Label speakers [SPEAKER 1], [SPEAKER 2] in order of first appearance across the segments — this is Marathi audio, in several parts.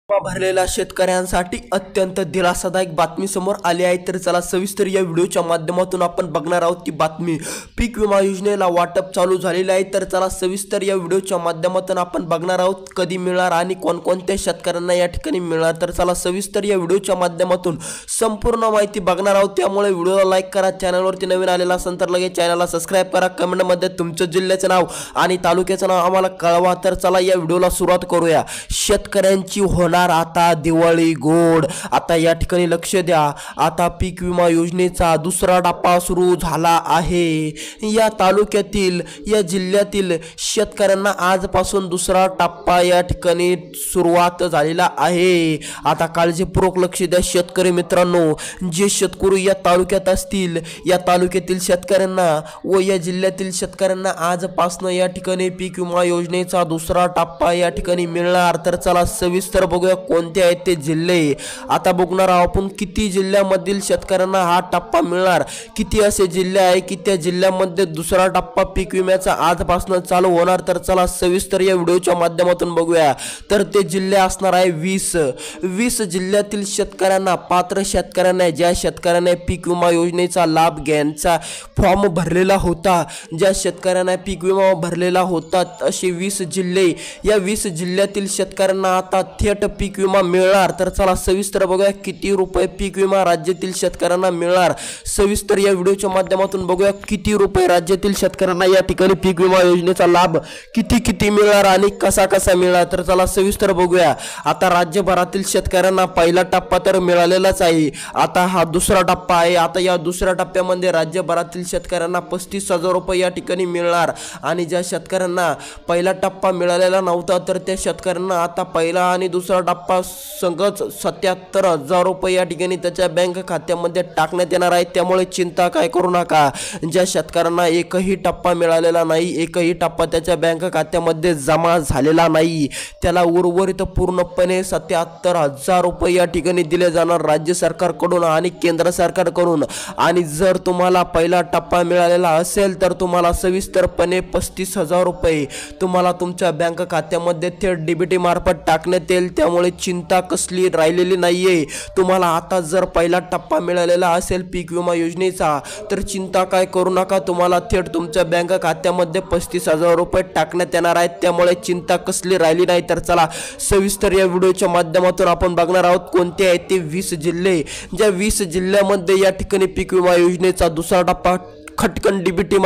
[SPEAKER 1] भरलेल्या शेतकऱ्यांसाठी अत्यंत दिलासादायक बातमी समोर आली आहे। तर चला सविस्तर या व्हिडिओच्या माध्यमातून आपण बघणार आहोत ती बातमी। पीक विमा योजनेला वाटप चालू झालेले आहे। तर चला सविस्तर या व्हिडिओच्या माध्यमातून आपण बघणार आहोत कधी मिळणार आणि कोणकोणत्या शेतकऱ्यांना या ठिकाणी मिळणार। तर चला सविस्तर या व्हिडिओच्या माध्यमातून संपूर्ण माहिती बघणार आहोत। त्यामुळे व्हिडिओला लाईक करा, चॅनलवरती नवीन आलेला असेल तर लगेच चॅनलला सबस्क्राइब करा, कमेंटमध्ये तुमच्या जिल्ह्याचे नाव आणि तालुक्याचे नाव आम्हाला कळवा। तर चला या व्हिडिओला सुरुवात करूया। शेतकऱ्यांची आता दिवाळी गोड। आता या ठिकाणी लक्ष द्या, आता पीक विमा योजनेचा दुसरा टप्पा सुरू झाला आहे। या तालुक्यातील या जिल्ह्यातील शेतकऱ्यांना आजपासून दुसरा टप्पा या ठिकाणी सुरुवात झालेला आहे। आता काळजीपूर्वक लक्ष द्या शेतकरी मित्रांनो, जे शेतकरी या तालुक्यात असतील, या तालुक्यातील शेतकऱ्यांना व या जिल्ह्यातील शेतकऱ्यांना आजपासून या ठिकाणी पीक विमा योजनेचा दुसरा टप्पा या ठिकाणी मिळणार। तर चला सविस्तर बघूया कोणते आहेत ते जिल्हे। आता बघणार आहोत आपण किती जिल्ह्यामधील शेतकऱ्यांना हा टप्पा मिळणार, किती असे जिल्हे आहे की त्या जिल्ह्यामध्ये दुसरा टप्पा पीक विम्याचा आजपासून चालू होणार। तर चला सविस्तर या व्हिडिओच्या माध्यमातून बघूया। तर ते जिल्हे असणार आहे 20 जिल्ह्यातील शेतकऱ्यांना, पात्र शेतकऱ्यांना, ज्या शेतकऱ्यांना पीक विमा योजनेचा लाभ घ्यायचा फॉर्म भरलेला होता, ज्या शेतकऱ्यांना पीक विमा भरलेला होता, असे 20 जिल्हे, या 20 जिल्ह्यातील शेतकऱ्यांना आता थेट पीक विमा मिळणार। तर चला सविस्तर बघूया किती रुपये पीक विमा राज्यातील शेतकऱ्यांना मिळणार। सविस्तर या व्हिडिओच्या माध्यमातून बघूया किती रुपये राज्यातील शेतकऱ्यांना या ठिकाणी पीक विमा योजनेचा लाभ किती मिळणार आणि कसा मिळणार। तर चला सविस्तर बघूया। आता राज्यभरातील शेतकऱ्यांना पहिला टप्पा तर मिळालेलाच आहे, आता हा दुसरा टप्पा आहे। आता या दुसऱ्या टप्प्यामध्ये राज्यभरातील शेतकऱ्यांना 35,000 रुपये या ठिकाणी मिळणार आणि ज्या शेतकऱ्यांना पहिला टप्पा मिळालेला नव्हता तर त्या शेतकऱ्यांना आता पहिला आणि दुसरा टप्पा संगच 77,000 रुपये या ठिकाणी त्याच्या बँक खात्यामध्ये टाकण्यात येणार आहे। त्यामुळे चिंता काय करू नका। ज्या शेतकऱ्यांना एकही टप्पा मिळालेला नाही, एकही टप्पा त्याच्या बँक खात्यामध्ये जमा झालेला नाही, त्याला उर्वरित पूर्णपणे 77,000 रुपये या ठिकाणी दिले जाणार राज्य सरकारकडून आणि केंद्र सरकारकडून। आणि जर तुम्हाला पहिला टप्पा मिळालेला असेल तर तुम्हाला सविस्तरपणे 35,000 रुपये तुम्हाला तुमच्या बँक खात्यामध्ये थेट डीबीटी मार्फत टाकण्यात येईल। त्यामुळे चिंता कसली राहिलेली नाहीये। तुम्हाला आता जर पहिला टप्पा मिळालेला असेल पीक विमा योजनेचा तर चिंता काय करू नका, तुम्हाला थेट तुमच्या बँक खात्यामध्ये 35,000 रुपये टाकण्यात येणार आहेत। त्यामुळे चिंता कसली राहिली नाही। तर चला सविस्तर या व्हिडिओच्या माध्यमातून आपण बघणार आहोत कोणते आहेत ते 20 जिल्हे। ज्या 20 जिल्ह्यामध्ये या ठिकाणी पीक विमा योजनेचा दुसरा टप्पा खटकन डीबीटी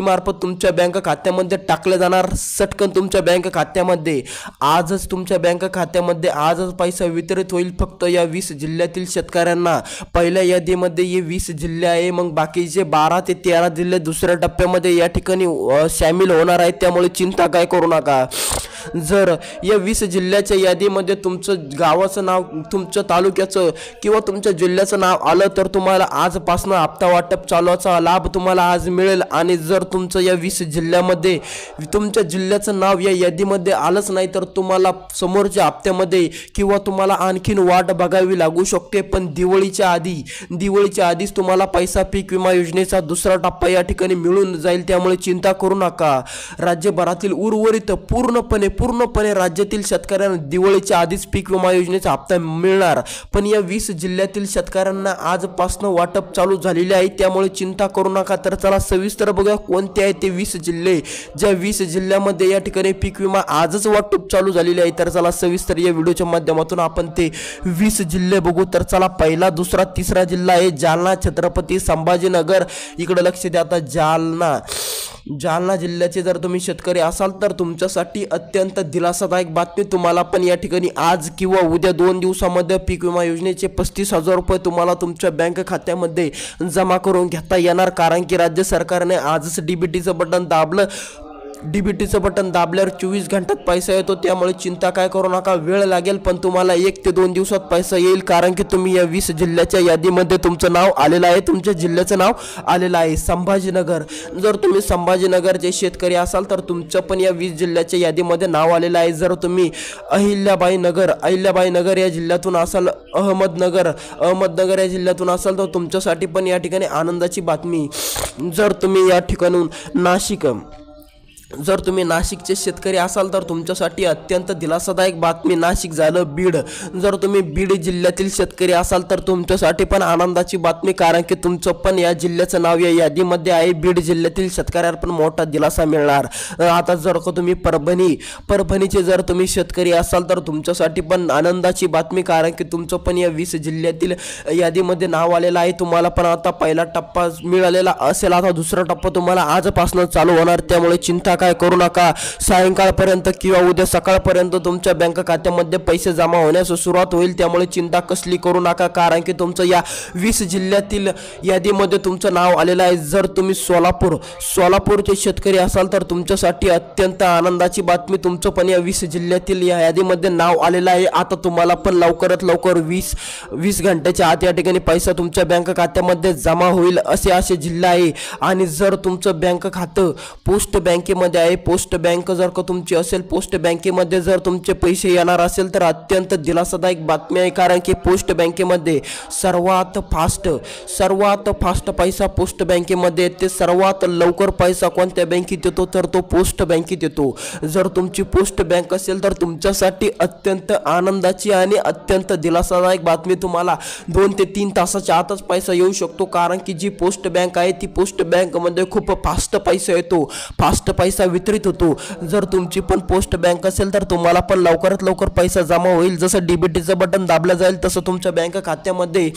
[SPEAKER 1] मार्फत तुमच्या बँक खात्यामध्ये टाकले जाणार। सटकन तुमच्या बँक खात्यामध्ये आजच तुमच्या बँक खात्यामध्ये आजच पैसा वितरित होईल फक्त या 20 जिल्ह्यातील शेतकऱ्यांना। पहिल्या यादीमध्ये हे 20 जिल्हे आहे, मग बाकीचे 12 ते 13 जिल्हे दुसऱ्या टप्प्यामध्ये या ठिकाणी सामील होणार आहेत। त्यामुळे चिंता काय करू नका। जर या 20 जिल्ह्याच्या यादीमध्ये तुमचं गावाचं नाव, तुमच्या तालुक्याचं किंवा तुमच्या जिल्ह्याचं नाव आलं तर तुम्हाला आजपासून हप्ता वाटप चालूचा लाभ तुम्हाला आज मिळेल। आणि जर तुमचं या 20 जिल्ह्यामध्ये तुमच्या जिल्ह्याचं नाव या यादीमध्ये आलंच नाही तर तुम्हाला समोरच्या हप्त्यामध्ये किंवा तुम्हाला आणखीन वाट बघावी लागू शकते। पण दिवाळीच्या आधीच तुम्हाला पैसा पीक विमा योजनेचा दुसरा टप्पा या ठिकाणी मिळून जाईल। त्यामुळे चिंता करू नका। राज्यभरातील उर्वरित पूर्णपणे राज्यातील शेतकऱ्यांना दिवाळीच्या आधीच पीक विमा योजनेचा हप्ता मिळणार। पण या 20 जिल्ह्यातील शेतकऱ्यांना आजपासून वाटप चालू झालेले आहे, त्यामुळे चिंता करू नका। तर चला सविस्तर बघूया कोणते आहेत ते 20 जिल्हे। ज्या 20 जिल्ह्यामध्ये या ठिकाणी पीक विमा आजच वाटप चालू झालेले आहे। तर चला सविस्तर या व्हिडिओच्या माध्यमातून आपण ते 20 जिल्हे बघू। तर चला पहिला, दुसरा, तिसरा जिल्हा आहे जालना, छत्रपती संभाजीनगर। इकडे लक्ष द्या। आता जालना जिल्ह्याचे जर तुम्ही शेतकरी असाल तर तुमच्यासाठी अत्यंत दिलासादायक बातमी। तुम्हाला पण या ठिकाणी आज किंवा उद्या 2 दिवसामध्ये पीक विमा योजनेचे 35,000 रुपये तुम्हाला तुमच्या बँक खात्यामध्ये जमा करून घेता येणार। कारण की राज्य सरकारने आजच डीबीटीचं बटन दाबलं। डीबीटीचं बटन दाबल्यावर 24 घंट्यात पैसा येतो। त्यामुळे चिंता काय करू नका, वेळ लागेल पण तुम्हाला 1 ते 2 दिवसात पैसा येईल। कारण की तुम्ही या 20 जिल्ह्याच्या यादीमध्ये तुमचं नाव आलेलं आहे, तुमच्या जिल्ह्याचं नाव आलेलं आहे संभाजीनगर। जर तुम्ही संभाजीनगरचे शेतकरी असाल तर तुमचं पण या 20 जिल्ह्याच्या यादीमध्ये नाव आलेलं आहे। जर तुम्ही अहिल्याबाई नगर या जिल्ह्यातून असाल, अहमदनगर या जिल्ह्यातून असाल तर तुमच्यासाठी पण या ठिकाणी आनंदाची बातमी। जर तुम्ही या ठिकाणून जर तुम्ही नाशिकचे शेतकरी असाल तर तुमच्यासाठी अत्यंत दिलासादायक बातमी. नाशिक झालं, बीड. जर तुम्ही बीड जिल्ह्यातील शेतकरी असाल तर तुमच्यासाठी पण आनंदाची बातमी, कारण की तुमचं पण या जिल्ह्याचं नाव या यादीमध्ये आहे. बीड जिल्ह्यातील शेतकऱ्यांना पण मोठा दिलासा मिळणार. आता जर का तुम्ही परभणीचे जर तुम्ही शेतकरी असाल तर तुमच्यासाठी पण आनंदाची बातमी, कारण की तुमचं पण या 20 जिल्ह्यातील यादीमध्ये नाव आलेलं आहे. तुम्हाला पण आता पहिला टप्पा मिळालेला असेल, आता दुसरा टप्पा तुम्हाला आजपासून चालू होणार. त्यामुळे चिंता काय करू नका. सायंकाळपर्यंत किंवा उद्या सकाळपर्यंत तुमच्या बँक खात्यामध्ये पैसे जमा होण्यास सुरुवात होईल. त्यामुळे चिंता कसली करू नका, कारण की तुमचं या 20 जिल्ह्यातील यादीमध्ये तुमचं नाव आलेलं आहे. जर तुम्ही सोलापूरचे शेतकरी असाल तर तुमच्यासाठी अत्यंत आनंदाची बातमी. तुमचं पण या 20 जिल्ह्यातील या यादीमध्ये नाव आलेलं आहे. आता तुम्हाला पण लवकरात लवकर 20 घंट्याच्या आत या ठिकाणी पैसा तुमच्या बँक खात्यामध्ये जमा होईल असे जिल्हा आहे. आणि जर तुमचं बँक खातं पोस्ट बँकेमध्ये आहे, पोस्ट बँक जर का तुमची असेल, पोस्ट बँकेमध्ये जर तुमचे पैसे येणार असेल तर अत्यंत दिलासादायक बातमी आहे, कारण की पोस्ट बँकेमध्ये सर्वात फास्ट पैसा पोस्ट बँकेमध्ये येते. सर्वात लवकर पैसा कोणत्या बँकेत येतो तर तो पोस्ट बँकेत येतो. जर तुमची पोस्ट बँक असेल तर तुमच्यासाठी अत्यंत आनंदाची आणि अत्यंत दिलासादायक बातमी. तुम्हाला 2 ते 3 तासाच्या आतच पैसा येऊ शकतो, कारण की जी पोस्ट बँक आहे ती पोस्ट बँकमध्ये खूप फास्ट पैसा येतो, फास्ट पैसा वितरित होतो. जर तुमची पण पोस्ट बँक असेल तर तुम्हाला पण लवकरात लवकर पैसा जमा होईल. जसं डीबीटीचं बटन दाबलं जाईल तसं तुमच्या बँक खात्यामध्ये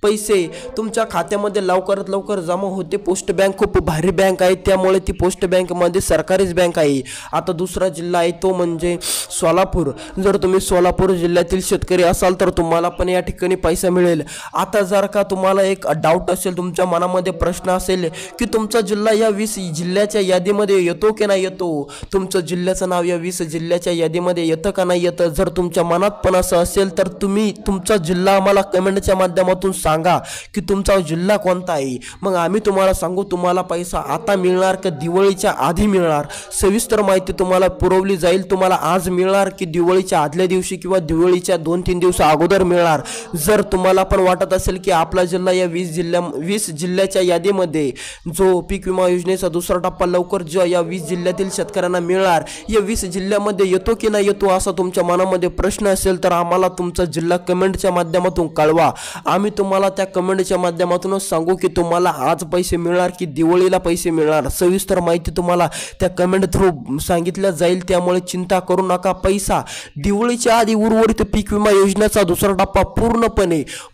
[SPEAKER 1] पैसे तुमच्या खात्यामध्ये लवकरात लवकर जमा होते. पोस्ट बँक खूप भारी बँक आहे, त्यामुळे ती पोस्ट बँकमध्ये सरकारीच बँक आहे. आता दुसरा जिल्हा आहे तो म्हणजे सोलापूर. जर तुम्ही सोलापूर जिल्ह्यातील शेतकरी असाल तर तुम्हाला पण या ठिकाणी पैसा मिळेल. आता जर का तुम्हाला एक डाऊट असेल, तुमच्या मनामध्ये प्रश्न असेल की तुमचा जिल्हा या 20 जिल्ह्याच्या यादीमध्ये येतो की नाही येतो, तुमचं जिल्ह्याचं नाव या 20 जिल्ह्याच्या यादीमध्ये येतं का नाही येतं, जर तुमच्या मनात पण असं असेल तर तुम्ही तुमचा जिल्हा आम्हाला कमेंटच्या माध्यमातून सांगा की तुमचा जिल्हा कोणता आहे. मग आम्ही तुम्हाला सांगू तुम्हाला पैसा आता मिळणार का दिवाळीच्या आधी मिळणार. सविस्तर माहिती तुम्हाला पुरवली जाईल. तुम्हाला आज मिळणार की दिवाळीच्या आदल्या दिवशी किंवा दिवाळीच्या 2-3 दिवस अगोदर मिळणार. जर तुम्हाला पण वाटत असेल की आपला जिल्हा या 20 जिल्ह्याच्या यादीमध्ये जो पीक विमा योजनेचा दुसरा टप्पा लवकर जो या 20 जिल्ह्यातील शेतकऱ्यांना मिळणार, या 20 जिल्ह्यामध्ये येतो की नाही येतो असा तुमच्या मनामध्ये प्रश्न असेल तर आम्हाला तुमचा जिल्हा कमेंटच्या माध्यमातून कळवा. आम्ही तुम्हाला त्या कमेंटच्या माध्यमातूनच सांगू की तुम्हाला आज पैसे मिळणार की दिवाळीला पैसे मिळणार. सविस्तर माहिती तुम्हाला त्या कमेंट थ्रू सांगितल्या जाईल. त्यामुळे चिंता करू नका. पैसा दिवाळीच्या आधी उर्वरित पीक विमा योजनेचा दुसरा टप्पा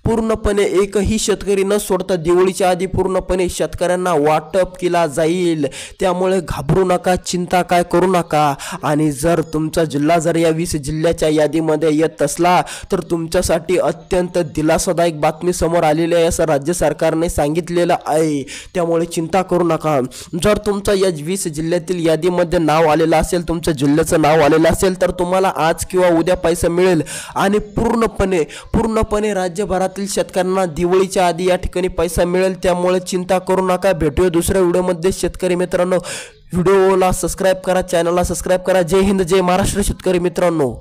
[SPEAKER 1] पूर्णपणे एकही शेतकरी न सोडता दिवाळीच्या आधी पूर्णपणे शेतकऱ्यांना वाटप केला जाईल. त्यामुळे घाबरू नका, चिंता काय करू नका. आणि जर तुमचा जिल्हा जर या 20 जिल्ह्याच्या यादीमध्ये येत असला तर तुमच्यासाठी अत्यंत दिलासादायक बातमी समोर आलेली आहे असं राज्य सरकारने सांगितलेलं आहे. त्यामुळे चिंता करू नका. जर तुमचा या 20 जिल्ह्यातील यादीमध्ये नाव आलेलं असेल, तुमच्या जिल्ह्याचं नाव आलेलं असेल तर तुम्हाला आज किंवा उद्या पैसा मिळेल. आणि पूर्णपणे राज्यभरातील शेतकऱ्यांना दिवाळीच्या आधी या ठिकाणी पैसा मिळेल. त्यामुळे चिंता करू नका. भेटूया दुसऱ्या व्हिडिओमध्ये. शेतकरी मित्रांनो, व्हिडिओला सबस्क्राईब करा, चॅनलला सबस्क्राईब करा. जय हिंद, जय महाराष्ट्र शेतकरी मित्रांनो.